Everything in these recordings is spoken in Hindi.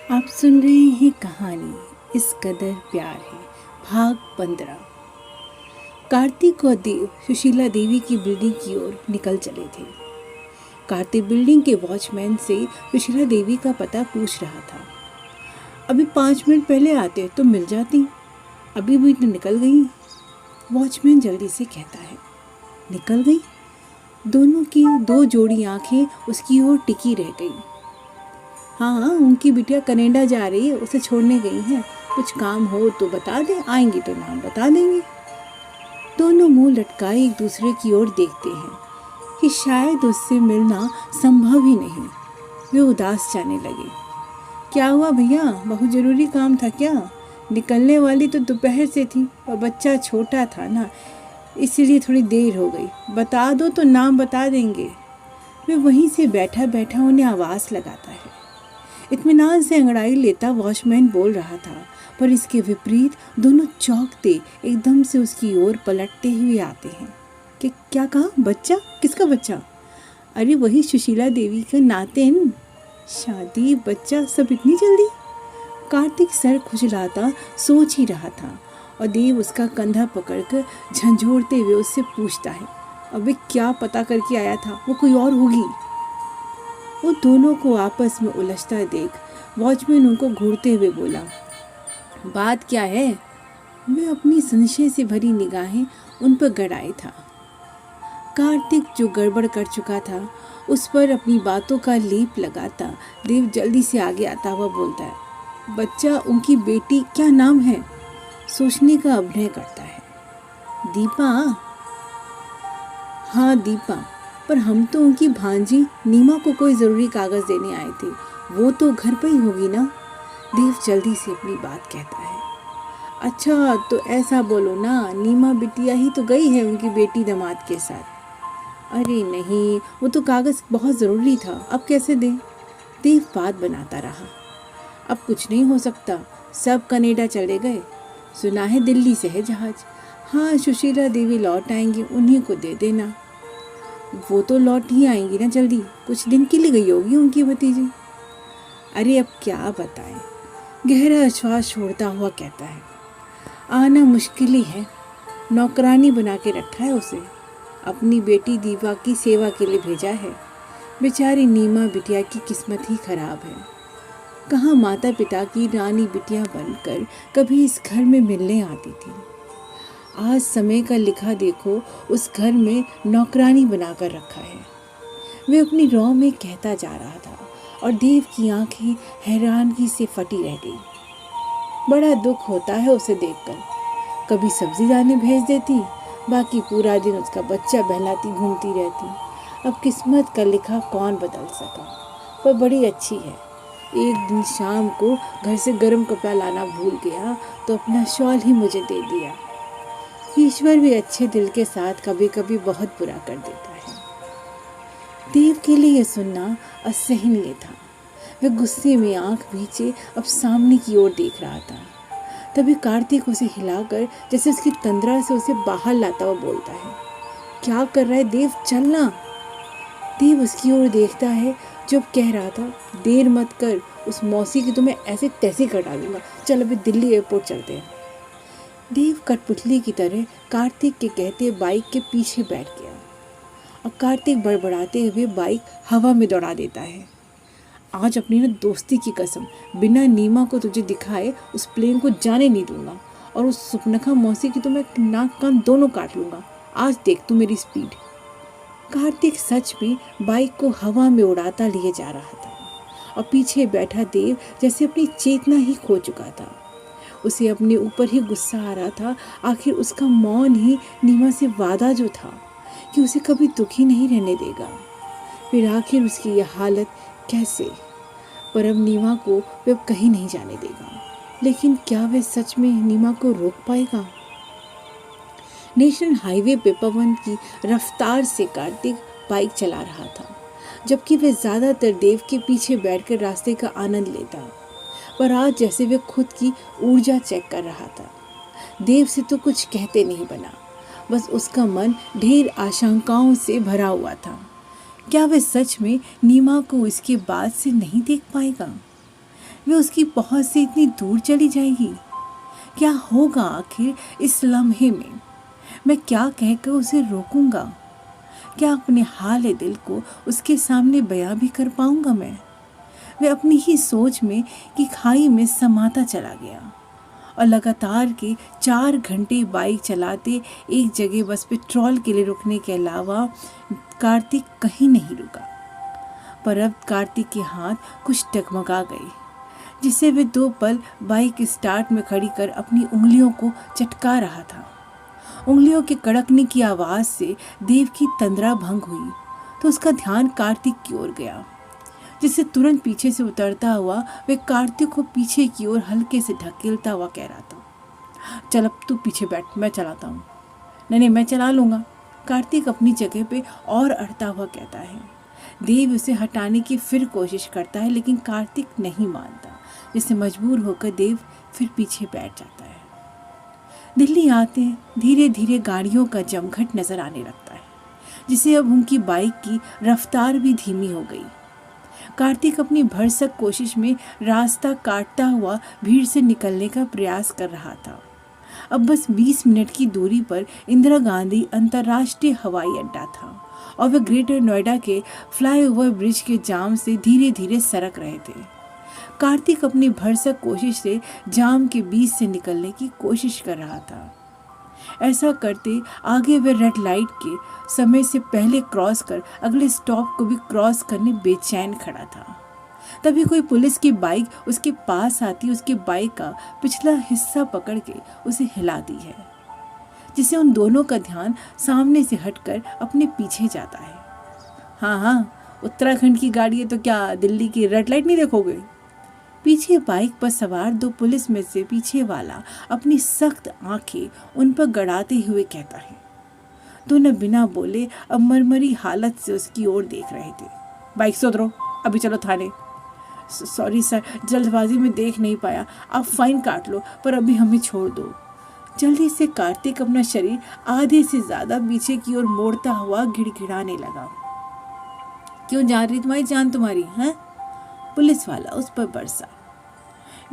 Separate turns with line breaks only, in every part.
आप सुन रहे हैं कहानी इस कदर प्यार है, भाग 15। कार्तिक और देव सुशीला देवी की बिल्डिंग की ओर निकल चले थे। कार्तिक बिल्डिंग के वॉचमैन से सुशीला देवी का पता पूछ रहा था। अभी 5 मिनट पहले आते तो मिल जाती, अभी भी तो निकल गई। वॉचमैन जल्दी से कहता है। निकल गई? दोनों की 2 जोड़ी आंखें उसकी ओर टिकी रह गई। हाँ, उनकी बिटिया कनाडा जा रही है, उसे छोड़ने गई हैं। कुछ काम हो तो बता दे, आएंगी तो नाम बता देंगे। दोनों मुंह लटकाए एक दूसरे की ओर देखते हैं कि शायद उससे मिलना संभव ही नहीं। वे उदास जाने लगे। क्या हुआ भैया, बहुत जरूरी काम था क्या? निकलने वाली तो दोपहर से थी और बच्चा छोटा था ना, इसलिए थोड़ी देर हो गई। बता दो तो नाम बता देंगे। वे वहीं से बैठा बैठा उन्हें आवाज़ लगाता है। इत्मीनान से अंगड़ाई लेता वॉचमैन बोल रहा था, पर इसके विपरीत दोनों चौंकते एकदम से उसकी ओर पलटते हुए आते हैं कि क्या कहा? बच्चा? किसका बच्चा? अरे वही सुशीला देवी का नातिन। शादी, बच्चा, सब इतनी जल्दी? कार्तिक सर खुजलाता सोच ही रहा था और देव उसका कंधा पकड़कर झंझोड़ते हुए उससे पूछता है, अबे क्या पता करके आया था? वो कोई और होगी। वो दोनों को आपस में उलझता देख वॉचमैन उनको घूरते हुए बोला, बात क्या है? मैं अपनी संशय से भरी निगाहें उन पर गड़ाए था। कार्तिक जो गड़बड़ कर चुका था उस पर अपनी बातों का लेप लगाता देव जल्दी से आगे आता हुआ बोलता है, बच्चा, उनकी बेटी, क्या नाम है? सोचने का अभिनय करता है। दीपा? हाँ दीपा, पर हम तो उनकी भांजी नीमा को कोई ज़रूरी कागज़ देने आए थे, वो तो घर पर ही होगी ना। देव जल्दी से अपनी बात कहता है। अच्छा तो ऐसा बोलो ना, नीमा बिटिया ही तो गई है उनकी बेटी दामाद के साथ। अरे नहीं, वो तो कागज़ बहुत ज़रूरी था, अब कैसे दें? देव बात बनाता रहा। अब कुछ नहीं हो सकता, सब कनाडा चले गए। सुना है दिल्ली से है जहाज़। हाँ, सुशीला देवी लौट आएंगी, उन्हीं को दे देना। वो तो लौट ही आएंगी ना जल्दी, कुछ दिन के लिए गई होगी उनकी भतीजी। अरे अब क्या बताएं, गहरा श्वास छोड़ता हुआ कहता है। आना मुश्किल ही है, नौकरानी बना के रखा है उसे, अपनी बेटी दीपा की सेवा के लिए भेजा है। बेचारी नीमा बिटिया की किस्मत ही खराब है। कहाँ माता पिता की रानी बिटिया बनकर कभी इस घर में मिलने आती थी। आज समय का लिखा देखो, उस घर में नौकरानी बनाकर रखा है। वे अपनी रौ में कहता जा रहा था और देव की आंखें हैरानगी से फटी रह गई। बड़ा दुख होता है उसे देखकर। कभी सब्जी लाने भेज देती, बाकी पूरा दिन उसका बच्चा बहलाती घूमती रहती। अब किस्मत का लिखा कौन बदल सका, पर बड़ी अच्छी है। एक दिन शाम को घर से गर्म कपड़ा लाना भूल गया तो अपना शॉल ही मुझे दे दिया। ईश्वर भी अच्छे दिल के साथ कभी कभी बहुत बुरा कर देता है। देव के लिए यह सुनना असहनीय था। वह गुस्से में आंख भींचे अब सामने की ओर देख रहा था। तभी कार्तिक उसे हिलाकर जैसे उसकी तंद्रा से उसे बाहर लाता हुआ बोलता है, क्या कर रहा है देव, चलना। देव उसकी ओर देखता है जो कह रहा था, देर मत कर, उस मौसी की तो मैं ऐसे तैसे कर डालूंगा, चल अभी दिल्ली एयरपोर्ट चलते हैं। देव कठपुतली की तरह कार्तिक के कहते बाइक के पीछे बैठ गया और कार्तिक बड़बड़ाते हुए बाइक हवा में दौड़ा देता है। आज अपनी ना दोस्ती की कसम, बिना नीमा को तुझे दिखाए उस प्लेन को जाने नहीं दूंगा, और उस सुपनखा मौसी की तो मैं नाक कान दोनों काट लूँगा। आज देख तू मेरी स्पीड। कार्तिक सच में बाइक को हवा में उड़ाता लिए जा रहा था और पीछे बैठा देव जैसे अपनी चेतना ही खो चुका था। उसे अपने ऊपर ही गुस्सा आ रहा था। आखिर उसका मौन ही नीमा से वादा जो था कि उसे कभी दुखी नहीं रहने देगा, फिर आखिर उसकी यह हालत कैसे? पर अब नीमा को वह कहीं नहीं जाने देगा। लेकिन क्या वह सच में नीमा को रोक पाएगा? नेशनल हाईवे पे पवन की रफ्तार से कार्तिक बाइक चला रहा था, जबकि वह ज़्यादातर देव के पीछे बैठकर रास्ते का आनंद लेता। पर आज जैसे वह खुद की ऊर्जा चेक कर रहा था। देव से तो कुछ कहते नहीं बना, बस उसका मन ढेर आशंकाओं से भरा हुआ था। क्या वह सच में नीमा को इसके बाद से नहीं देख पाएगा? वे उसकी पहुंच से इतनी दूर चली जाएगी? क्या होगा आखिर इस लम्हे में? मैं क्या कहकर उसे रोकूंगा? क्या अपने हाल दिल को उसके सामने बयां भी कर पाऊंगा मैं? वे अपनी ही सोच में कि खाई में समाता चला गया और लगातार के 4 घंटे बाइक चलाते एक जगह बस पेट्रोल के लिए रुकने के अलावा कार्तिक कहीं नहीं रुका। पर अब कार्तिक के हाथ कुछ डगमगा गए, जिससे वे 2 पल बाइक स्टार्ट में खड़ी कर अपनी उंगलियों को चटका रहा था। उंगलियों के कड़कने की आवाज़ से देव की तंद्रा भंग हुई तो उसका ध्यान कार्तिक की ओर गया, जिससे तुरंत पीछे से उतरता हुआ वे कार्तिक को पीछे की ओर हल्के से ढकेलता हुआ कह रहा था, चल अब तू पीछे बैठ, मैं चलाता हूँ। नहीं मैं चला लूँगा, कार्तिक अपनी जगह पे और अड़ता हुआ कहता है। देव उसे हटाने की फिर कोशिश करता है, लेकिन कार्तिक नहीं मानता, जिससे मजबूर होकर देव फिर पीछे बैठ जाता है। दिल्ली आते धीरे धीरे गाड़ियों का जमघट नजर आने लगता है, जिससे अब उनकी बाइक की रफ्तार भी धीमी हो गई। कार्तिक अपनी भरसक कोशिश में रास्ता काटता हुआ भीड़ से निकलने का प्रयास कर रहा था। अब बस 20 मिनट की दूरी पर इंदिरा गांधी अंतर्राष्ट्रीय हवाई अड्डा था और वे ग्रेटर नोएडा के फ्लाईओवर ब्रिज के जाम से धीरे धीरे सरक रहे थे। कार्तिक अपनी भरसक कोशिश से जाम के बीच से निकलने की कोशिश कर रहा था। ऐसा करते आगे वे रेड लाइट के समय से पहले क्रॉस कर अगले स्टॉप को भी क्रॉस करने बेचैन खड़ा था। तभी कोई पुलिस की बाइक उसके पास आती उसके बाइक का पिछला हिस्सा पकड़ के उसे हिला दी है, जिससे उन दोनों का ध्यान सामने से हटकर अपने पीछे जाता है। हाँ, उत्तराखंड की गाड़ी है तो क्या दिल्ली की रेड लाइट नहीं देखोगे? पीछे बाइक पर सवार 2 पुलिस में से पीछे वाला अपनी सख्त आंखें उन पर गड़ाते हुए कहता है। दोनों बिना बोले अब मरमरी हालत से उसकी ओर देख रहे थे। बाइक से उतरो, अभी चलो थाने। सॉरी सर, जल्दबाजी में देख नहीं पाया, आप फाइन काट लो, पर अभी हमें छोड़ दो। जल्दी से कार्तिक अपना शरीर आधे से ज्यादा पीछे की ओर मोड़ता हुआ गिड़गिड़ाने लगा। क्यों जा रही तुम्हारी जान तुम्हारी है? पुलिस वाला उस पर बरसा।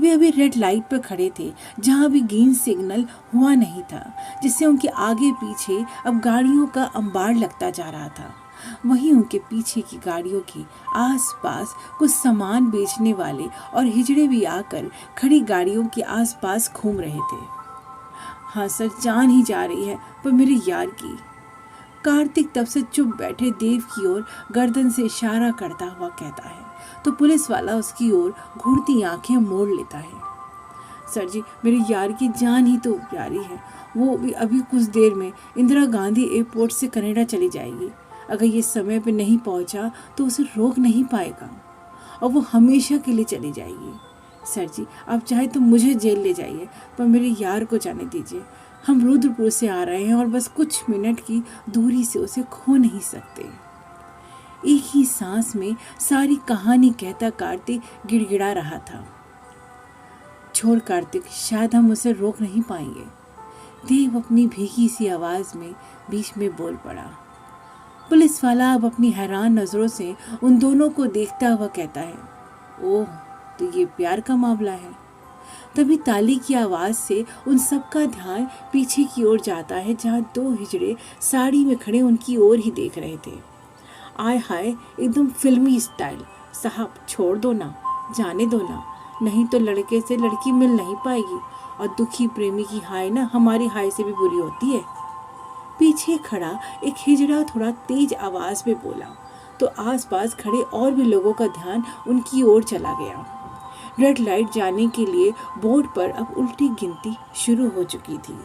वे अभी रेड लाइट पर खड़े थे, जहां भी ग्रीन सिग्नल हुआ नहीं था, जिससे उनके आगे पीछे अब गाड़ियों का अंबार लगता जा रहा था। वहीं उनके पीछे की गाड़ियों के आसपास कुछ सामान बेचने वाले और हिजड़े भी आकर खड़ी गाड़ियों के आसपास घूम रहे थे। हाँ सर, जान ही जा रही है, पर मेरे यार की। कार्तिक तब से चुप बैठे देव की ओर गर्दन से इशारा करता हुआ कहता है, तो पुलिस वाला उसकी ओर घूरती आंखें मोड़ लेता है। सर जी, मेरे यार की जान ही तो प्यारी है, वो भी अभी कुछ देर में इंदिरा गांधी एयरपोर्ट से कनाडा चली जाएगी। अगर ये समय पे नहीं पहुंचा तो उसे रोक नहीं पाएगा और वो हमेशा के लिए चली जाएगी। सर जी, आप चाहे तो मुझे जेल ले जाइए, पर मेरे यार को जाने दीजिए। हम रुद्रपुर से आ रहे हैं और बस कुछ मिनट की दूरी से उसे खो नहीं सकते। एक ही सांस में सारी कहानी कहता कार्तिक गिड़गिड़ा रहा था। छोड़ कार्तिक, शायद हम उसे रोक नहीं पाएंगे। देव अपनी भीगी सी आवाज में बीच में बोल पड़ा। पुलिस वाला अब अपनी हैरान नजरों से उन दोनों को देखता हुआ कहता है, ओह, तो ये प्यार का मामला है। तभी ताली की आवाज से उन सबका ध्यान पीछे की ओर जाता है, जहां 2 हिजड़े साड़ी में खड़े उनकी ओर ही देख रहे थे। आय हाय, एकदम फिल्मी स्टाइल। साहब छोड़ दो ना, जाने दो ना, नहीं तो लड़के से लड़की मिल नहीं पाएगी, और दुखी प्रेमी की हाय ना हमारी हाय से भी बुरी होती है। पीछे खड़ा एक हिजड़ा थोड़ा तेज आवाज में बोला, तो आसपास खड़े और भी लोगों का ध्यान उनकी ओर चला गया। रेड लाइट जाने के लिए बोर्ड पर अब उल्टी गिनती शुरू हो चुकी थी,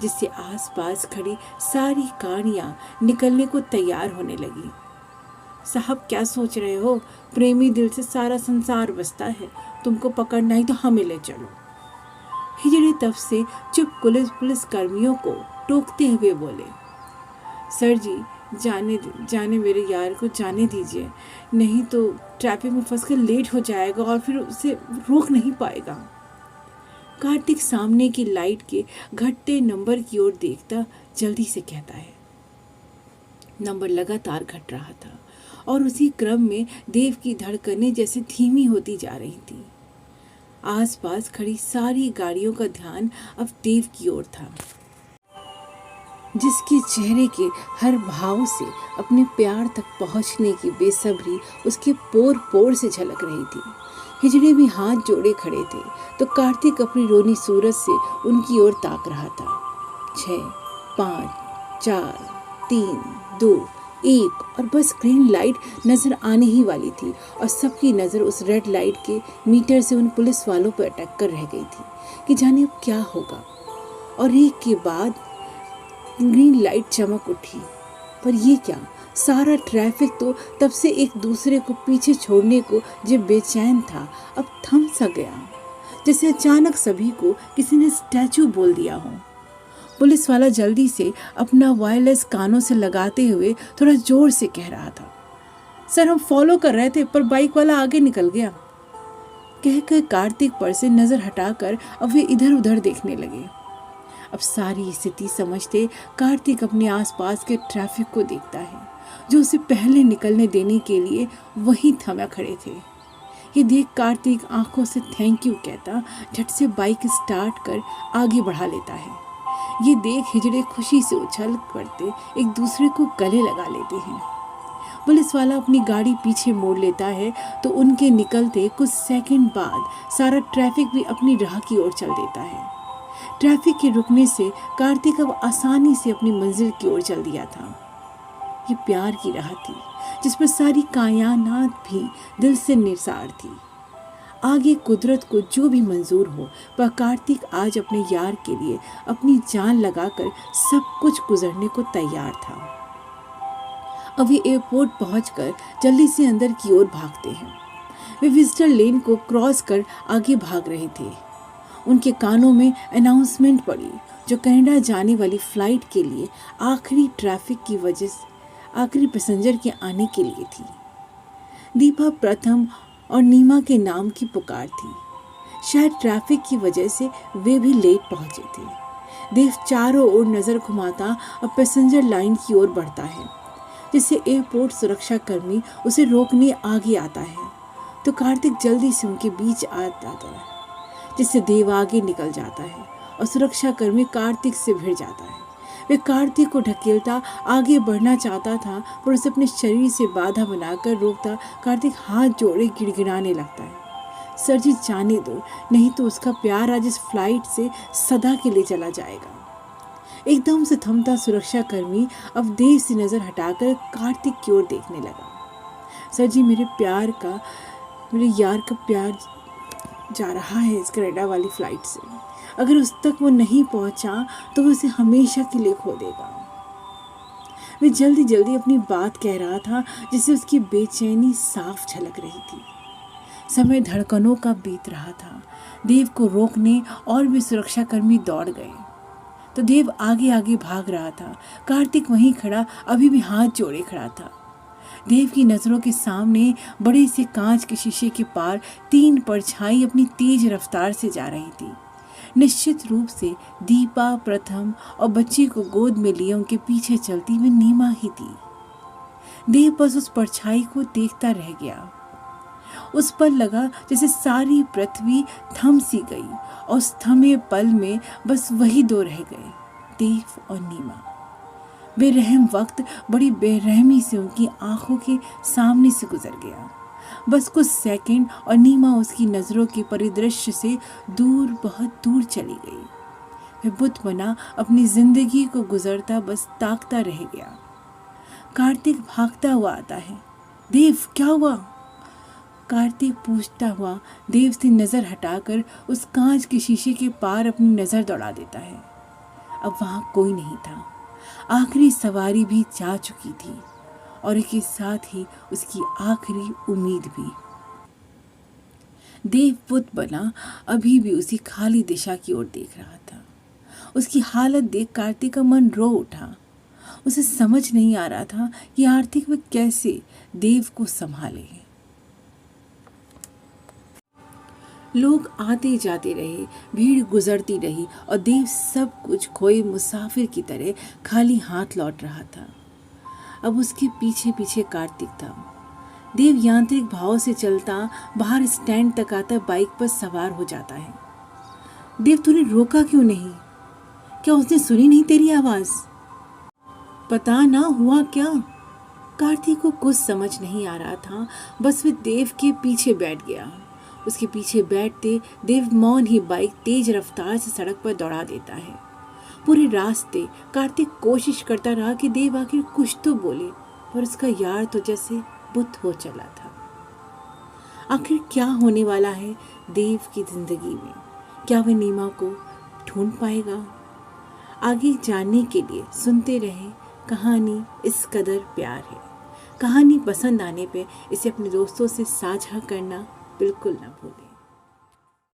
जिससे आसपास खड़ी सारी गाड़ियां निकलने को तैयार होने लगी। साहब क्या सोच रहे हो? प्रेमी दिल से सारा संसार बसता है, तुमको पकड़ना ही तो हमें ले चलो। हिजड़े तब से चुप पुलिस कर्मियों को टोकते हुए बोले, सर जी, जाने मेरे यार को जाने दीजिए, नहीं तो ट्रैफिक में फंसकर लेट हो जाएगा और फिर उसे रोक नहीं पाएगा। कार्तिक सामने की लाइट के घटते नंबर की ओर देखता जल्दी से कहता है। नंबर लगातार घट रहा था और उसी क्रम में देव की धड़कनें जैसे धीमी होती जा रही थी। आसपास खड़ी सारी गाड़ियों का ध्यान अब देव की ओर था, जिसके चेहरे के हर भाव से अपने प्यार तक पहुंचने की बेसब्री उसके पोर पोर से झलक रही थी। हिजड़े भी हाथ जोड़े खड़े थे तो कार्तिक अपनी रोनी सूरत से उनकी ओर ताक रहा था। 6, 5, 4, 3, 2, 1 और बस ग्रीन लाइट नजर आने ही वाली थी और सबकी नज़र उस रेड लाइट के मीटर से उन पुलिस वालों पर अटक कर रह गई थी कि जाने अब क्या होगा। और एक के बाद ग्रीन लाइट चमक उठी, पर ये क्या, सारा ट्रैफिक तो तब से एक दूसरे को पीछे छोड़ने को जो बेचैन था अब थम सा गया, जैसे अचानक सभी को किसी ने स्टैचू बोल दिया हो। पुलिस वाला जल्दी से अपना वायरलेस कानों से लगाते हुए थोड़ा जोर से कह रहा था, सर हम फॉलो कर रहे थे पर बाइक वाला आगे निकल गया। कहकर कार्तिक पर से नजर हटाकर अब वे इधर उधर देखने लगे। अब सारी स्थिति समझते कार्तिक अपने आसपास के ट्रैफिक को देखता है जो उसे पहले निकलने देने के लिए वहीं थमे खड़े थे। ये देख कार्तिक आंखों से थैंक यू कहता झट से बाइक स्टार्ट कर आगे बढ़ा लेता है। ये देख हिजड़े खुशी से उछल पड़ते एक दूसरे को गले लगा लेते हैं। पुलिस वाला अपनी गाड़ी पीछे मोड़ लेता है तो उनके निकलते कुछ सेकंड बाद सारा ट्रैफिक भी अपनी राह की ओर चल देता है। ट्रैफिक के रुकने से कार्तिक अब आसानी से अपनी मंजिल की ओर चल दिया था। ये प्यार की राह थी जिस पर सारी कायनात भी दिल से निसार थी। आगे कुदरत को जो भी मंजूर हो, पर कार्तिक आज अपने यार के लिए अपनी जान लगाकर सब कुछ गुजरने को तैयार था। अभी एयरपोर्ट पहुंचकर जल्दी से अंदर की ओर भागते हैं। वे विजिटर लेन को क्रॉस कर आगे भाग रहे थे। उनके कानों में अनाउंसमेंट पड़ी जो कनाडा जाने वाली फ्लाइट के लिए आखिरी ट्रैफिक की वजह से आखिरी पैसेंजर के आने के लिए थी। दीपा प्रथम और नीमा के नाम की पुकार थी। शायद ट्रैफिक की वजह से वे भी लेट पहुंचे थे। देव चारों ओर नजर घुमाता अब पैसेंजर लाइन की ओर बढ़ता है, जिससे एयरपोर्ट सुरक्षा कर्मी उसे रोकने आगे आता है तो कार्तिक जल्दी से उनके बीच आ जाता है, जिससे देव आगे निकल जाता है और सुरक्षा कर्मी कार्तिक से भिड़ जाता है। वे कार्तिक को ढकेलता आगे बढ़ना चाहता था पर उसे अपने शरीर से बाधा बनाकर रोकता कार्तिक हाथ जोड़े गिड़गिड़ाने लगता है, सर जी जाने दो, नहीं तो उसका प्यार आज इस फ्लाइट से सदा के लिए चला जाएगा। एकदम से थमता सुरक्षा कर्मी अब देव से नजर हटाकर कार्तिक की ओर देखने लगा। सर जी मेरे यार का प्यार जा रहा है इस कनाडा वाली फ्लाइट से। अगर उस तक वो नहीं पहुंचा तो वो उसे हमेशा के लिए खो देगा। वे जल्दी जल्दी अपनी बात कह रहा था जिससे उसकी बेचैनी साफ झलक रही थी। समय धड़कनों का बीत रहा था। देव को रोकने और भी सुरक्षाकर्मी दौड़ गए तो देव आगे आगे भाग रहा था। कार्तिक वहीं खड़ा अभी भी हाथ जोड़े खड़ा था। देव की नज़रों के सामने बड़े से कांच के शीशे के पार 3 परछाई अपनी तेज रफ्तार से जा रही थी। निश्चित रूप से दीपा प्रथम और बच्ची को गोद में लिए उनके पीछे चलती हुई नीमा ही थी। देव बस उस परछाई को देखता रह गया। उस पर लगा जैसे सारी पृथ्वी थम सी गई और उस थमे पल में बस वही 2 रह गए, देव और नीमा। बेरहम वक्त बड़ी बेरहमी से उनकी आंखों के सामने से गुजर गया। बस कुछ सेकंड और नीमा उसकी नज़रों के परिदृश्य से दूर, बहुत दूर चली गई। वह बुत बना अपनी जिंदगी को गुजरता बस ताकता रह गया। कार्तिक भागता हुआ आता है। देव क्या हुआ? कार्तिक पूछता हुआ देव से नज़र हटाकर उस कांच के शीशे के पार अपनी नज़र दौड़ा देता है। अब वहाँ कोई नहीं था। आखिरी सवारी भी जा चुकी थी और इसके साथ ही उसकी आखिरी उम्मीद भी। देव पुत बना अभी भी उसी खाली दिशा की ओर देख रहा था। उसकी हालत देख कार्तिक का मन रो उठा। उसे समझ नहीं आ रहा था कि आर्थिक वह कैसे देव को संभाले। लोग आते जाते रहे, भीड़ गुजरती रही और देव सब कुछ खोए मुसाफिर की तरह खाली हाथ लौट रहा था। अब उसके पीछे पीछे कार्तिक था। देव यांत्रिक भाव से चलता बाहर स्टैंड तक आता बाइक पर सवार हो जाता है। देव, तूने रोका क्यों नहीं? क्या उसने सुनी नहीं तेरी आवाज? पता ना हुआ क्या? कार्तिक को कुछ समझ नहीं आ रहा था, बस वह देव के पीछे बैठ गया। उसके पीछे बैठते देव मौन ही बाइक तेज रफ्तार से सड़क पर दौड़ा देता है। पूरे रास्ते कार्तिक कोशिश करता रहा कि देव आखिर कुछ तो बोले, पर उसका यार तो जैसे बुत हो चला था। आखिर क्या होने वाला है देव की जिंदगी में? क्या वह नीमा को ढूंढ पाएगा? आगे जानने के लिए सुनते रहे कहानी इस कदर प्यार है। कहानी पसंद आने पे इसे अपने दोस्तों से साझा करना बिल्कुल ना भूलें।